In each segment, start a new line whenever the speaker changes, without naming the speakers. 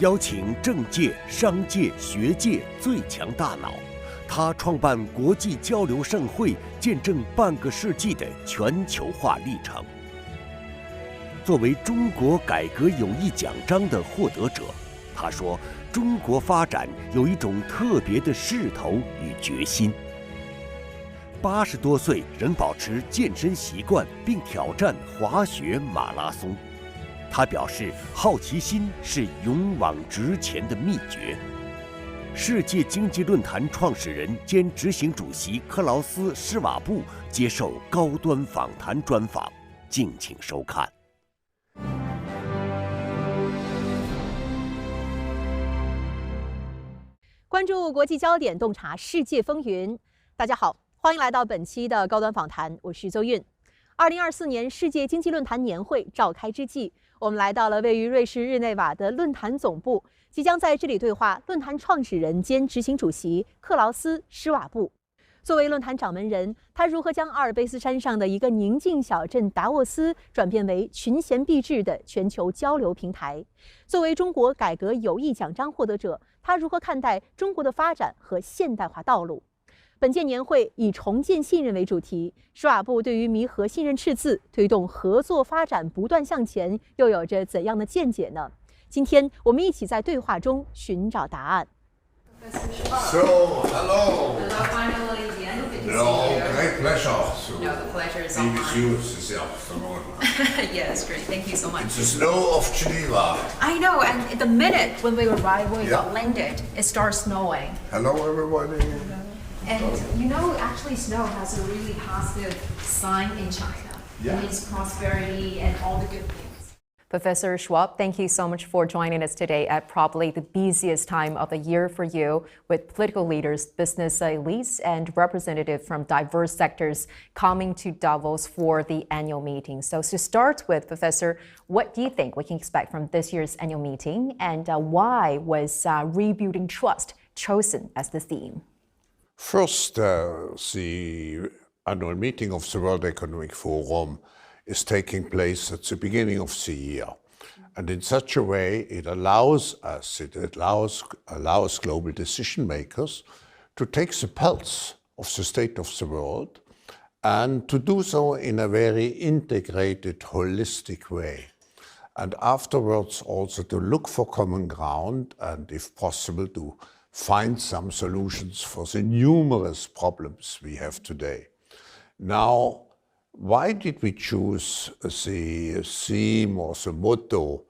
邀请政界、商界、学界最强大脑。他创办国际交流盛会，见证半个世纪的全球化历程。作为中国改革友谊奖章的获得者，他说：“中国发展有一种特别的势头与决心。”80多岁仍保持健身习惯，并挑战滑雪马拉松。他表示，好奇心是勇往直前的秘诀。世界经济论坛创始人兼执行主席克劳斯·施瓦布接受高端访谈专访，敬请收看。
关注国际焦点，洞察世界风云。大家好，欢迎来到本期的高端访谈，我是周韵。2024年世界经济论坛年会召开之际，我们来到了位于瑞士日内瓦的论坛总部，即将在这里对话论坛创始人兼执行主席克劳斯·施瓦布。作为论坛掌门人，他如何将阿尔卑斯山上的一个宁静小镇达沃斯转变为群贤毕至的全球交流平台？作为中国改革友谊奖章获得者，他如何看待中国的发展和现代化道路？本届年会以重建信任为主题，施瓦布对于弥合信任赤字、推动合作发展不断向前，又有着怎样的见解呢？今天我们一起在对话中寻找答案。
So, hello.
Finally, the end of it.
No, great pleasure. So,
No, the pleasure is all
be with
mine.
you this afternoon.
Yes, great. Thank you so much.
It's the snow of Geneva.
I know, and the minute when we arrived, we
Yeah.
got landed, it starts snowing.
Hello, everybody.
And you know, actually, snow has a really positive sign in China.
Yeah.
It means prosperity and all the good things.
Professor Schwab, thank you so much for joining us today at probably the busiest time of the year for you, with political leaders, business elites, and representatives from diverse sectors coming to Davos for the annual meeting. So to start with, Professor, what do you think we can expect from this year's annual meeting, and why was rebuilding trust chosen as the theme?
First, the annual meeting of the World Economic Forum is taking place at the beginning of the year. And in such a way, it allows global decision makers to take the pulse of the state of the world and to do so in a very integrated, holistic way. And afterwards also to look for common ground and, if possible, to find some solutions for the numerous problems we have today. Now, why did we choose the theme or the motto,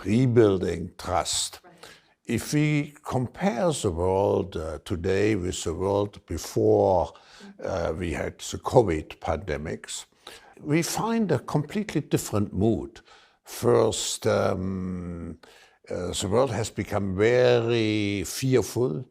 rebuilding trust? If we compare the world today with the world before we had the COVID pandemics, we find a completely different mood. First, the world has become very fearful,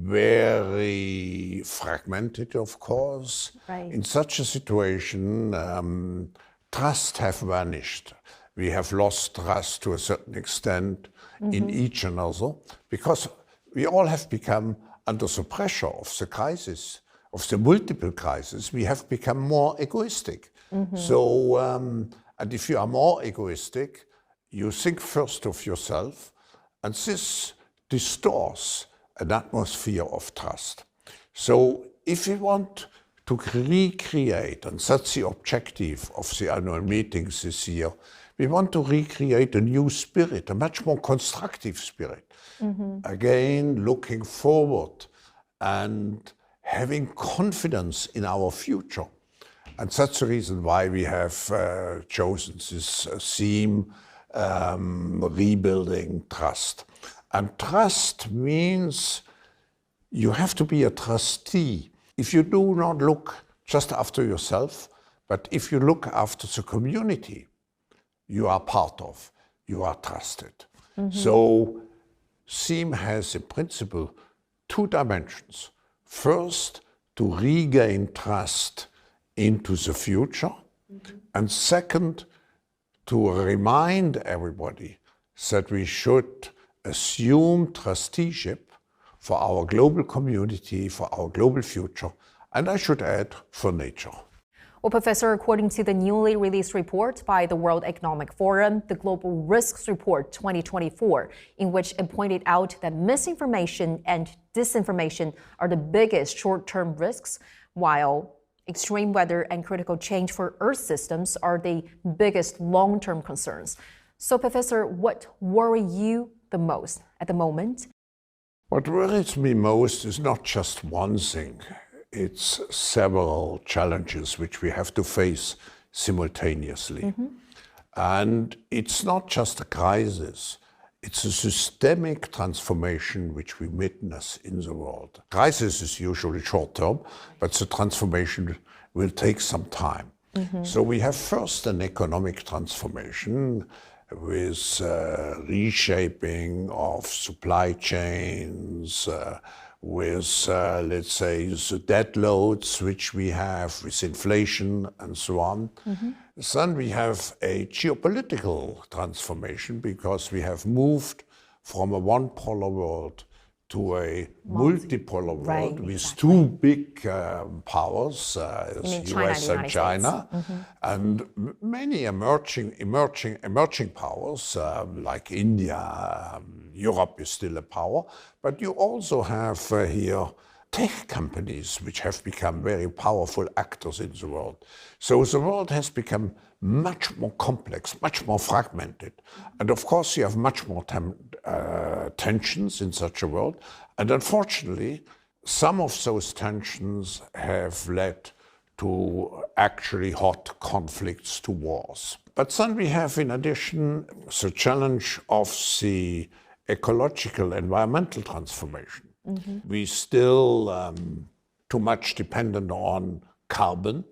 very fragmented, of course.
Right.
In such a situation, trust have vanished. We have lost trust to a certain extent in each another, because we all have become under the pressure of the crisis, of the multiple crises. We have become more egoistic. So, and if you are more egoistic, you think first of yourself, and this distorts an atmosphere of trust. So if we want to recreate, and that's the objective of the annual meetings this year, we want to recreate a new spirit, a much more constructive spirit. Again, looking forward and having confidence in our future. And that's the reason why we have chosen this theme, rebuilding trust. And trust means you have to be a trustee. If you do not look just after yourself, but if you look after the community you are part of, you are trusted. So theme has in principle two dimensions. First, to regain trust into the future. And second, to remind everybody that we should assume trusteeship for our global community, for our global future, and I should add, for nature.
Well, Professor, according to the newly released report by the World Economic Forum, the Global Risks Report 2024, in which it pointed out that misinformation and disinformation are the biggest short-term risks, while extreme weather and critical change for Earth systems are the biggest long-term concerns. So, Professor, what worries you the most at the moment?
What worries me most is not just one thing. It's several challenges which we have to face simultaneously. And it's not just a crisis. It's a systemic transformation which we witness in the world. Crisis is usually short-term, but the transformation will take some time. So we have first an economic transformation with reshaping of supply chains, with, let's say, the debt loads which we have with inflation and so on. Then we have a geopolitical transformation because we have moved from a one-polar world to a multipolar world with two big powers, US and China, and many emerging powers like India. Europe is still a power, but you also have here tech companies which have become very powerful actors in the world. So the world has become much more complex, much more fragmented. And of course, you have much more tensions in such a world. And unfortunately, some of those tensions have led to actually hot conflicts, to wars. But then we have, in addition, the challenge of the ecological, environmental transformation. We still too much dependent on carbon.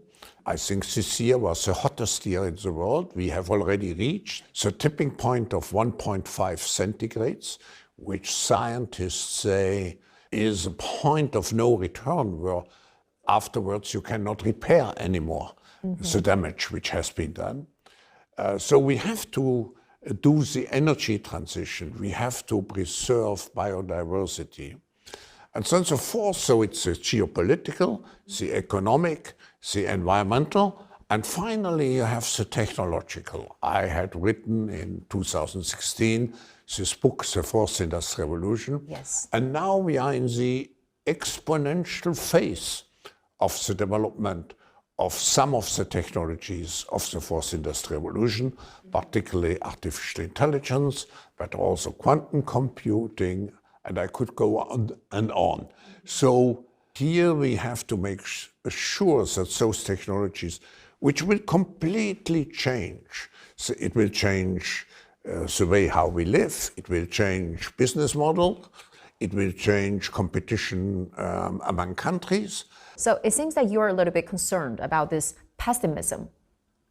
I think this year was the hottest year in the world. We have already reached the tipping point of 1.5 centigrades, which scientists say is a point of no return, where afterwards you cannot repair anymore the damage which has been done. So we have to do the energy transition. We have to preserve biodiversity. And so on and so forth. So it's the geopolitical, the economic, the environmental, and finally you have the technological. I had written in 2016 this book, The Fourth Industrial Revolution.
Yes.
And now we are in the exponential phase of the development of some of the technologies of the Fourth Industrial Revolution, particularly artificial intelligence, but also quantum computing, and I could go on and on. So here we have to make sure that those technologies, which will completely change, so it will change the way how we live, it will change business model, it will change competition among countries.
So it seems that you're a little bit concerned about this pessimism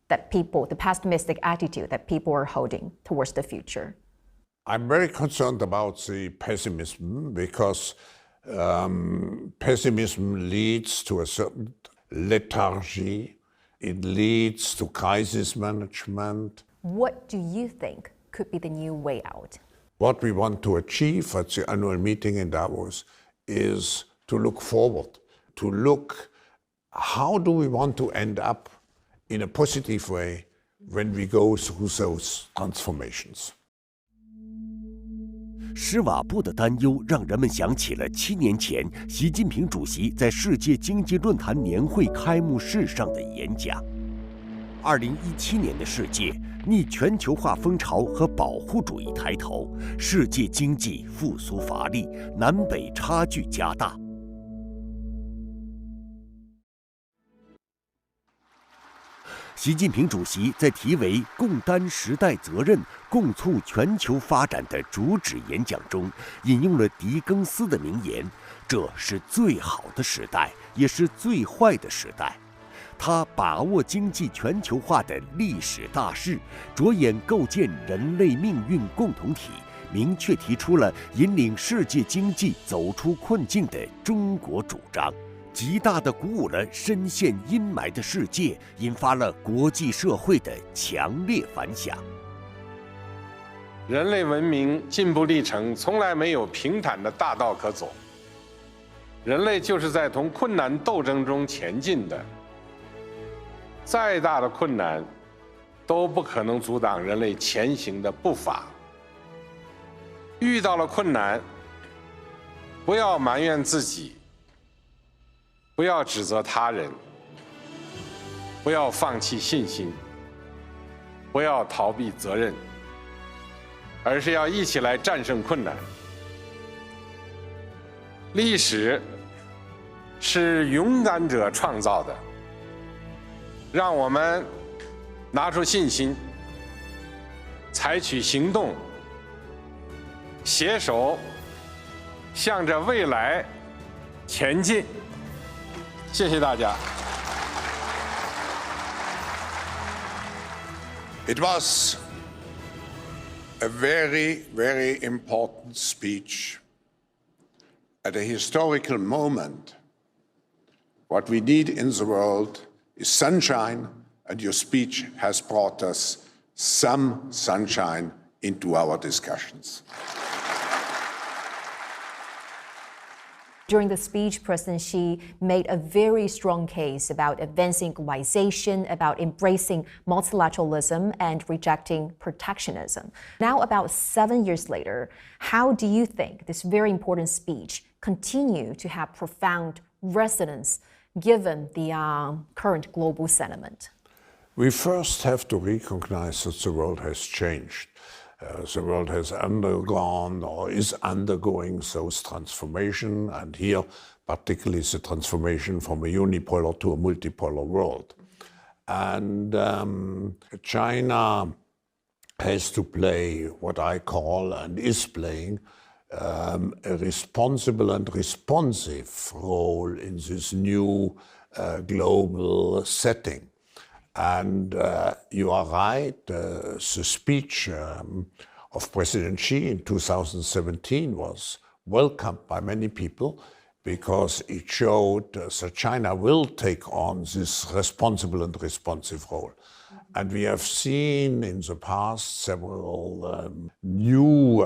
that people, the pessimistic attitude that people are holding towards the future.
I'm very concerned about the pessimism because pessimism leads to a certain lethargy. It leads to crisis management.
What do you think could be the new way out?
What we want to achieve at the annual meeting in Davos is to look forward, to look how do we want to end up in a positive way when we go through those transformations.
施瓦布的担忧让人们想起了7年前习近平主席在世界经济论坛年会开幕式上的演讲。2017年的世界逆全球化风潮和保护主义抬头，世界经济复苏乏力，南北差距加大。习近平主席在题为“共担时代责任，共促全球发展”的主旨演讲中，引用了狄更斯的名言：“这是最好的时代，也是最坏的时代。”他把握经济全球化的历史大势，着眼构建人类命运共同体，明确提出了引领世界经济走出困境的中国主张。极大地鼓舞了深陷阴霾的世界，引发了国际社会的强烈反响。
人类文明进步历程从来没有平坦的大道可走，人类就是在同困难斗争中前进的。再大的困难都不可能阻挡人类前行的步伐。遇到了困难，不要埋怨自己，不要指责他人，不要放弃信心，不要逃避责任，而是要一起来战胜困难。历史是勇敢者创造的，让我们拿出信心，采取行动，携手向着未来前进。谢谢大家。
It was a very, very important speech at a historical moment. What we need in the world is sunshine, and your speech has brought us some sunshine into our discussions.
During the speech, President Xi made a very strong case about advancing globalization, about embracing multilateralism and rejecting protectionism. Now, about 7 years later, how do you think this very important speech continue to have profound resonance given the current global sentiment?
We first have to recognize that the world has changed. The world has undergone or is undergoing those transformation, and here particularly the transformation from a unipolar to a multipolar world. And China has to play what I call and is playing a responsible and responsive role in this new global setting. And you are right, the speech of President Xi in 2017 was welcomed by many people because it showed that China will take on this responsible and responsive role. And we have seen in the past several new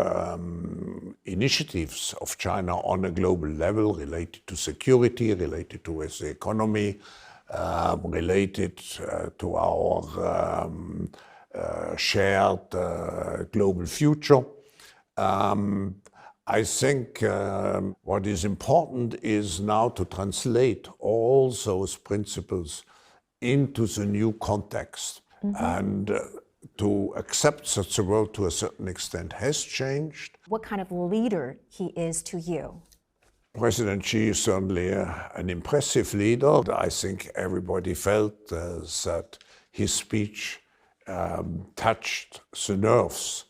initiatives of China on a global level related to security, related to the economy, related to our shared global future. I think what is important is now to translate all those principles into the new context and to accept that the world to a certain extent has changed.
What kind of leader he is to you?
President Xi is certainly an impressive leader. I think everybody felt that his speech touched the nerves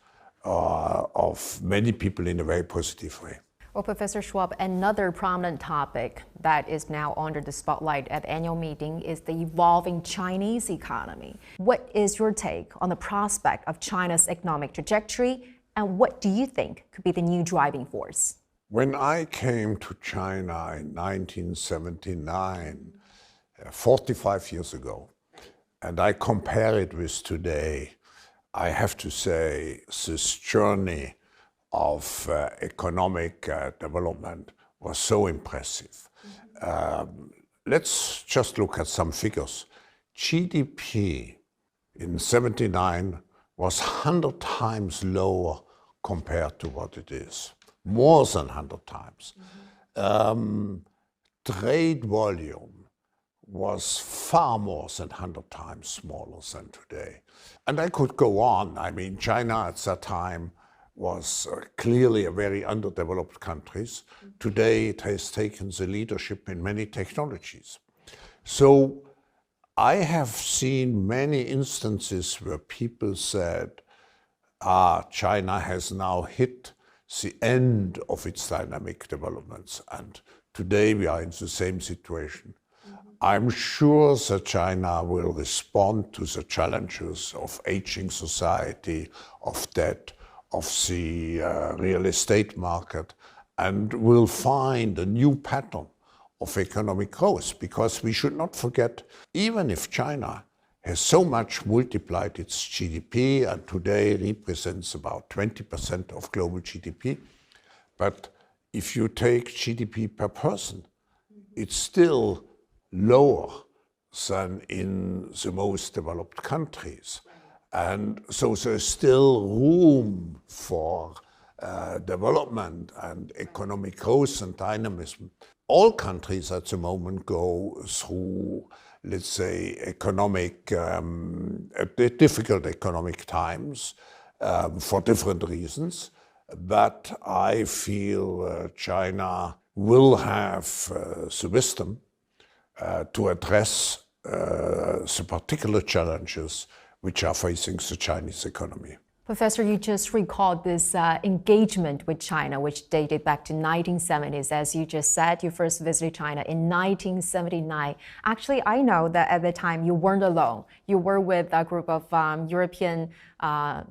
of many people in a very positive way.
Well, Professor Schwab, another prominent topic that is now under the spotlight at the annual meeting is the evolving Chinese economy. What is your take on the prospect of China's economic trajectory, and what do you think could be the new driving force?
When I came to China in 1979, 45 years ago, and I compare it with today, I have to say this journey of economic development was so impressive. Let's just look at some figures. GDP in 79 was 100 times lower compared to what it is. More than 100 times. Trade volume was far more than 100 times smaller than today. And I could go on. I mean, China at that time was clearly a very underdeveloped country. Today it has taken the leadership in many technologies. So I have seen many instances where people said, China has now hit the end of its dynamic developments, and today we are in the same situation. I'm sure that China will respond to the challenges of aging society, of debt, of the real estate market, and will find a new pattern of economic growth, because we should not forget, even if China has so much multiplied its GDP and today represents about 20% of global GDP. But if you take GDP per person, it's still lower than in the most developed countries. And so there's still room for development and economic growth and dynamism. All countries at the moment go through, let's say, difficult economic times for different reasons. But I feel China will have the wisdom to address the particular challenges which are facing the Chinese economy.
Professor, you just recalled this engagement with China, which dated back to 1970s. As you just said, you first visited China in 1979. Actually, I know that at the time you weren't alone. You were with a group of European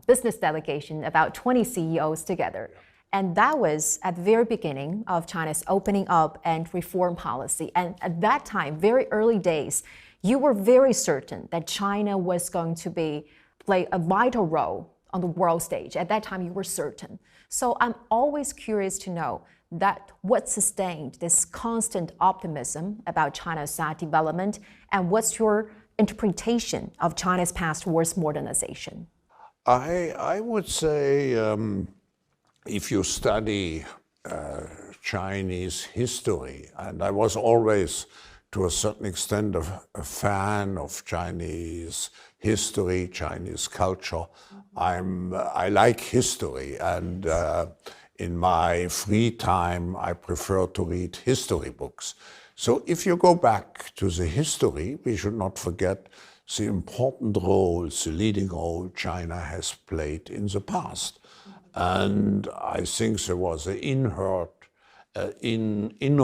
business delegation, about 20 CEOs together. And that was at the very beginning of China's opening up and reform policy. And at that time, very early days, you were very certain that China was going to play a vital role on the world stage. At that time, you were certain. So I'm always curious to know that what sustained this constant optimism about China's development, and what's your interpretation of China's path towards modernization?
I would say if you study Chinese history, and I was always to a certain extent a fan of Chinese history, Chinese culture. I like history, and in my free time I prefer to read history books. So if you go back to the history, we should not forget the important roles, the leading role China has played in the past. And I think there was an inner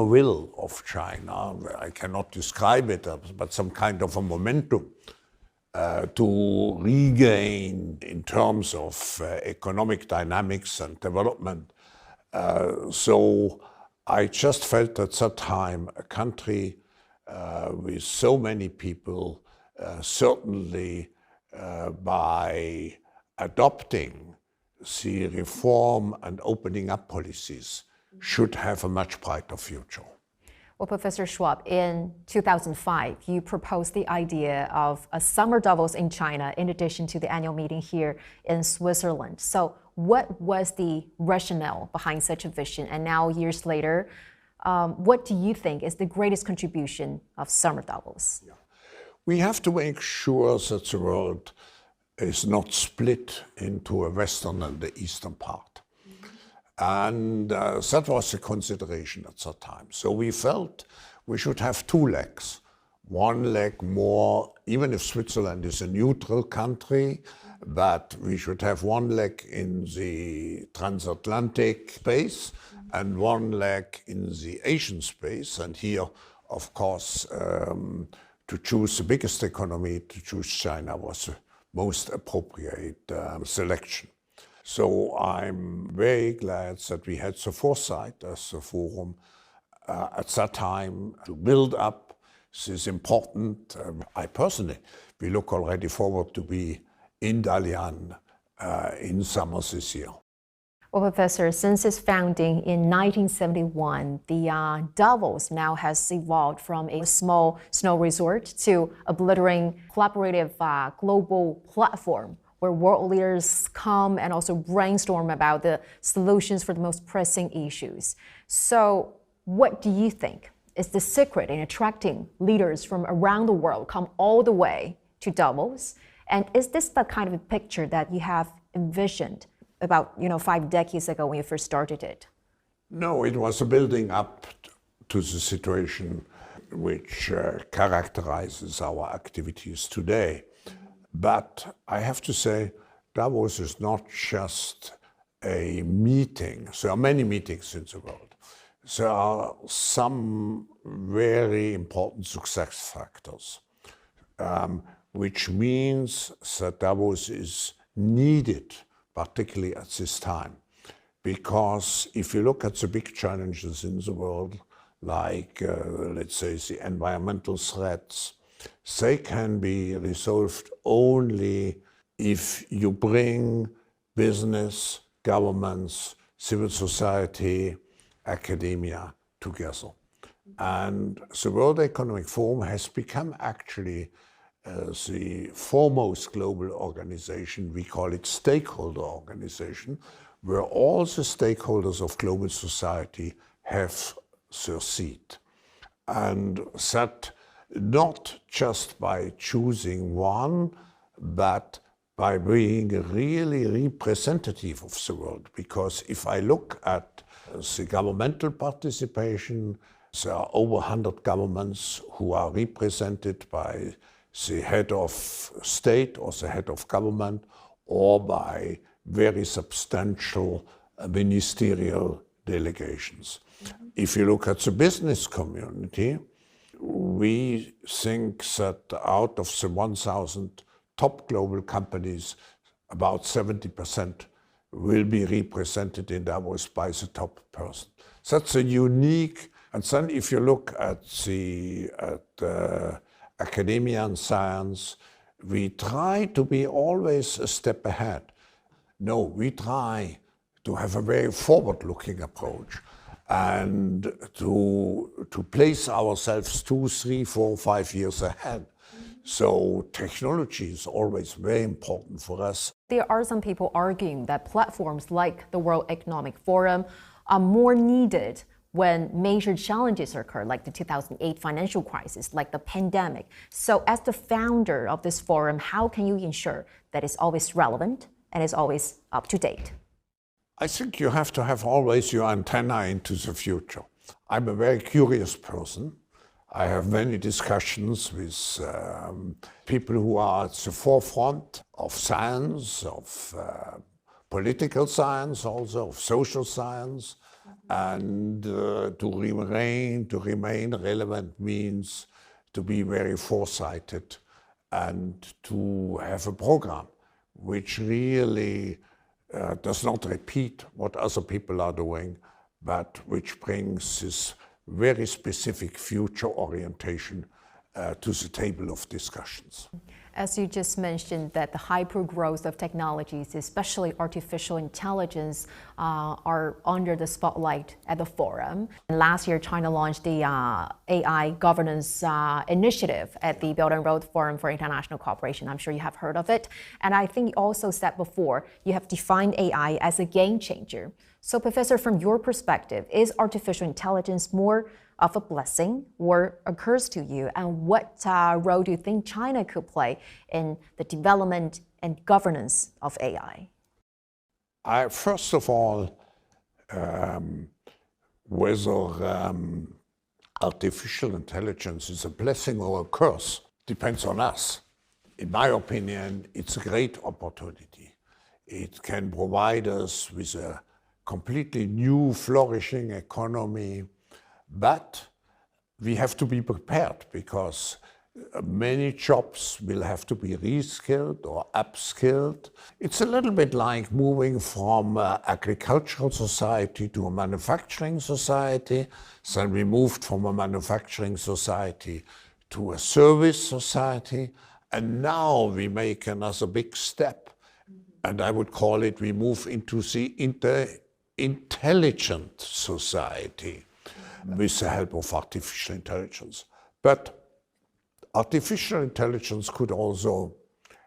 will of China, I cannot describe it, but some kind of a momentum to regain in terms of economic dynamics and development. So I just felt at that time a country with so many people, certainly by adopting the reform and opening up policies, should have a much brighter future.
Well, Professor Schwab, in 2005, you proposed the idea of a summer Davos in China in addition to the annual meeting here in Switzerland. So what was the rationale behind such a vision? And now, years later, what do you think is the greatest contribution of summer Davos?
Yeah. We have to make sure that the world is not split into a western and the eastern part. And that was a consideration at that time. So we felt we should have two legs. One leg more, even if Switzerland is a neutral country, but we should have one leg in the transatlantic space and one leg in the Asian space. And here, of course, to choose the biggest economy, to choose China was the most appropriate selection. So I'm very glad that we had the foresight as a forum at that time to build up this important, I personally, we look already forward to be in Dalian in summer this year.
Well, Professor, since its founding in 1971, the Davos now has evolved from a small snow resort to a glittering, collaborative global platform where world leaders come and also brainstorm about the solutions for the most pressing issues. So what do you think is the secret in attracting leaders from around the world come all the way to Davos? And is this the kind of a picture that you have envisioned about 5 decades ago when you first started it?
No, it was a building up to the situation which characterizes our activities today. But I have to say, Davos is not just a meeting. There are many meetings in the world. There are some very important success factors, which means that Davos is needed, particularly at this time. Because if you look at the big challenges in the world, like, let's say, the environmental threats, they can be resolved only if you bring business, governments, civil society, academia together. And the World Economic Forum has become actually the foremost global organization. We call it stakeholder organization, where all the stakeholders of global society have their seat. And that not just by choosing one, but by being really representative of the world. Because if I look at the governmental participation, there are over 100 governments who are represented by the head of state or the head of government, or by very substantial ministerial delegations. If you look at the business community, we think that out of the 1,000 top global companies, about 70% will be represented in Davos by the top person. That's a unique, and then if you look at the academia and science, we try to be always a step ahead. No, we try to have a very forward-looking approach and to place ourselves 2, 3, 4, 5 years ahead. So technology is always very important for us.
There are some people arguing that platforms like the World Economic Forum are more needed when major challenges occur, like the 2008 financial crisis, like the pandemic. So as the founder of this forum, how can you ensure that it's always relevant and it's always up to date?
I think you have to have always your antenna into the future. I'm a very curious person. I have many discussions with people who are at the forefront of science, of political science, also of social science. And to remain relevant means to be very foresighted and to have a program which really does not repeat what other people are doing, but which brings this very specific future orientation to the table of discussions.
As you just mentioned, that the hyper-growth of technologies, especially artificial intelligence, are under the spotlight at the forum. And last year, China launched the AI governance initiative at the Belt and Road Forum for International Cooperation. I'm sure you have heard of it. And I think you also said before, you have defined AI as a game changer. So, Professor, from your perspective, is artificial intelligence more of a blessing or a curse to you? And what role do you think China could play in the development and governance of AI?
First of all, whether artificial intelligence is a blessing or a curse depends on us. In my opinion, it's a great opportunity. It can provide us with a completely new, flourishing economy, but we have to be prepared because many jobs will have to be reskilled or upskilled. It's a little bit like moving from an agricultural society to a manufacturing society. Then we moved from a manufacturing society to a service society. And now we make another big step. And I would call it, we move into the intelligent society with the help of artificial intelligence. But artificial intelligence could also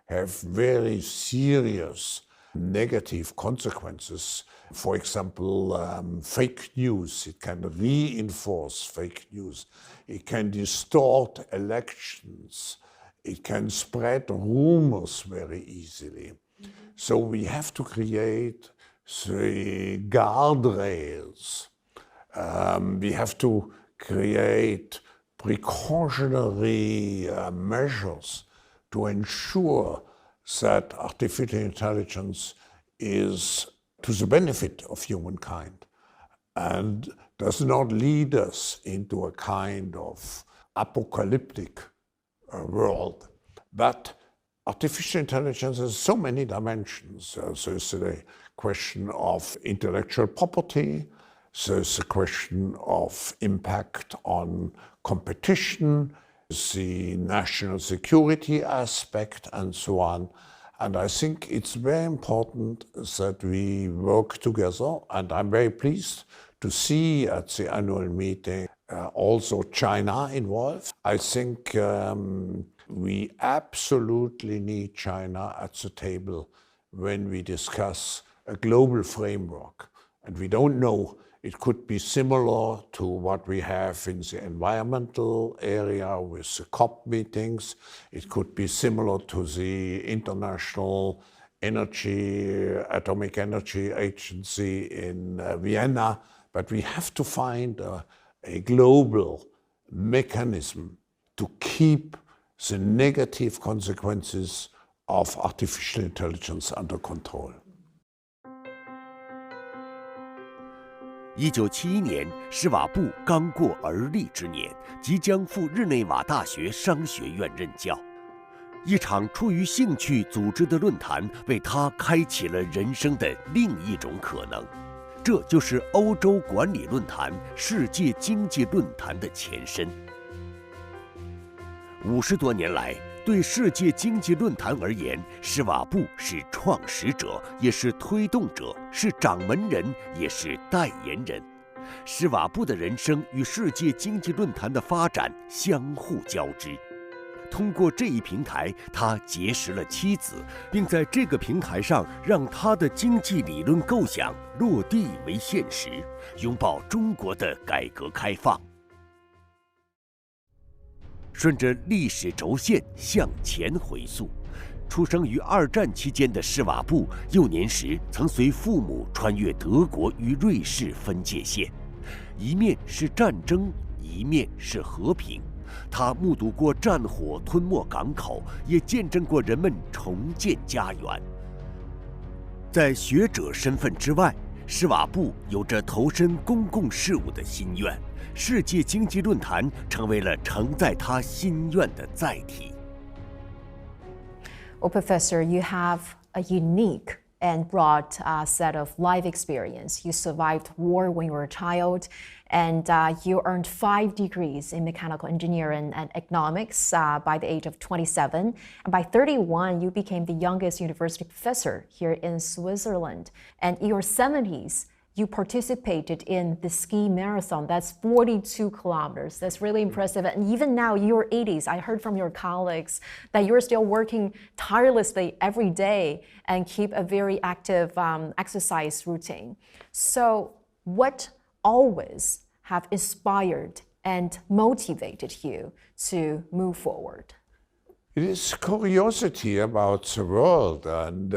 have very serious negative consequences. For example, fake news. It can reinforce fake news. It can distort elections. It can spread rumors very easily. So we have to create the guardrails. We have to create precautionary measures to ensure that artificial intelligence is to the benefit of humankind and does not lead us into a kind of apocalyptic world. But artificial intelligence has so many dimensions. There's the question of intellectual property, there's the question of impact on competition, the national security aspect, and so on. And I think it's very important that we work together, and I'm very pleased to see at the annual meeting also China involved. I think we absolutely need China at the table when we discuss a global framework. And we don't know, it could be similar to what we have in the environmental area with the COP meetings. It could be similar to the International Atomic Energy Agency in Vienna. But we have to find a global mechanism to keep the negative consequences of artificial intelligence under control.
1971年，施瓦布刚过而立之年，即将赴日内瓦大学商学院任教。一场出于兴趣组织的论坛，为他开启了人生的另一种可能。这就是欧洲管理论坛、世界经济论坛的前身。50多年来，对世界经济论坛而言，施瓦布是创始者，也是推动者，是掌门人，也是代言人。施瓦布的人生与世界经济论坛的发展相互交织。通过这一平台，他结识了妻子，并在这个平台上让他的经济理论构想落地为现实，拥抱中国的改革开放。顺着历史轴线向前回溯，出生于2战期间的施瓦布，幼年时曾随父母穿越德国与瑞士分界线，一面是战争，一面是和平。他目睹过战火吞没港口，也见证过人们重建家园。在学者身份之外，施瓦布有着投身公共事务的心愿，世界经济论坛成为了承载他心愿的载体。
Well, Professor, you have a unique and broad set of life experience. You survived war when you were a child, and you earned 5 degrees in mechanical engineering and economics by the age of 27. And by 31, you became the youngest university professor here in Switzerland. And in your 70s, you participated in the ski marathon. That's 42 kilometers. That's really impressive. And even now, in your 80s, I heard from your colleagues that you're still working tirelessly every day and keep a very active exercise routine. So what always have inspired and motivated you to move forward?
It is curiosity about the world, and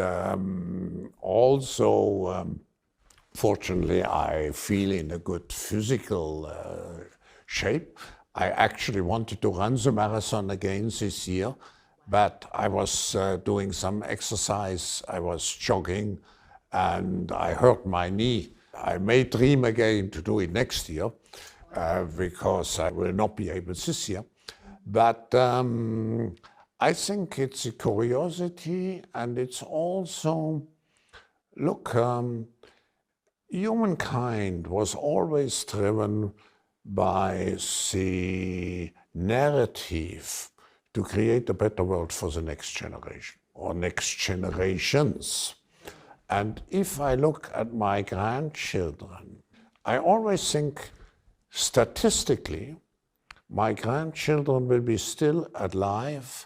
also fortunately I feel in a good physical shape. I actually wanted to run the marathon again this year, but I was doing some exercise, I was jogging, and I hurt my knee. I may dream again to do it next year, because I will not be able this year. But I think it's a curiosity, and it's also, look, humankind was always driven by the narrative to create a better world for the next generation or next generations. And if I look at my grandchildren, I always think statistically, my grandchildren will be still alive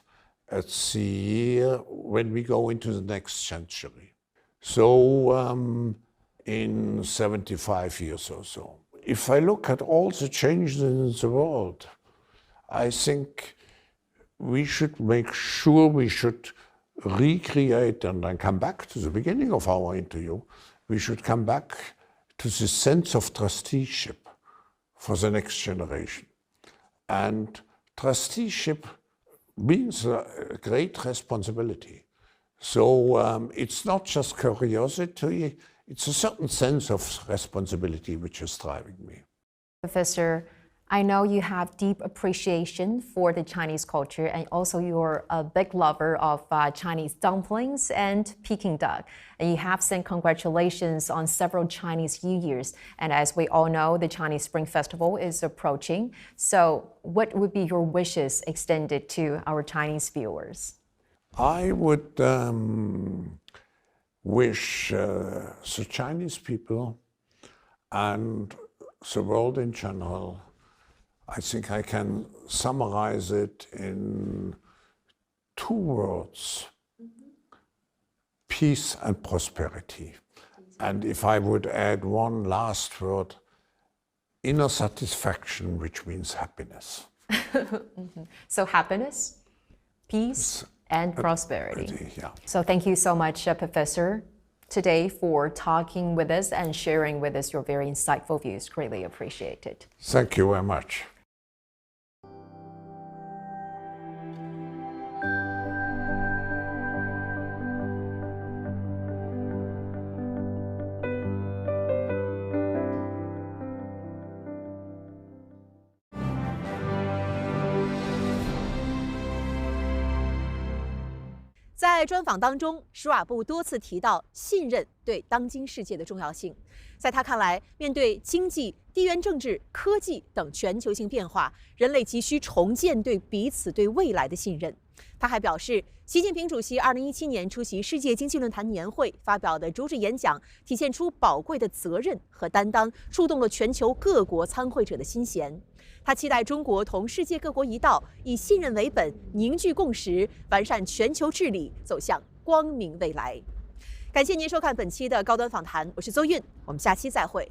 at the year when we go into the next century. So in 75 years or so. If I look at all the changes in the world, I think we should make sure we should recreate, and I come back to the beginning of our interview, we should come back to the sense of trusteeship for the next generation. And trusteeship means a great responsibility. So it's not just curiosity, it's a certain sense of responsibility which is driving me.
Professor, I know you have deep appreciation for the Chinese culture, and also you're a big lover of Chinese dumplings and Peking duck. And you have sent congratulations on several Chinese New Years. And as we all know, the Chinese Spring Festival is approaching. So what would be your wishes extended to our Chinese viewers?
I would wish the Chinese people and the world in general, I think I can summarize it in 2 words: peace and prosperity. And if I would add one last word, inner satisfaction, which means happiness.
So happiness, peace, and prosperity.
Yeah.
So thank you so much, Professor, today for talking with us and sharing with us your very insightful views. Greatly appreciated.
Thank you very much.
在专访当中，施瓦布多次提到信任对当今世界的重要性。在他看来，面对经济、地缘政治、科技等全球性变化，人类急需重建对彼此、对未来的信任。他还表示，习近平主席2017年出席世界经济论坛年会发表的主旨演讲，体现出宝贵的责任和担当，触动了全球各国参会者的心弦。他期待中国同世界各国一道，以信任为本，凝聚共识，完善全球治理，走向光明未来。感谢您收看本期的高端访谈，我是邹韵，我们下期再会。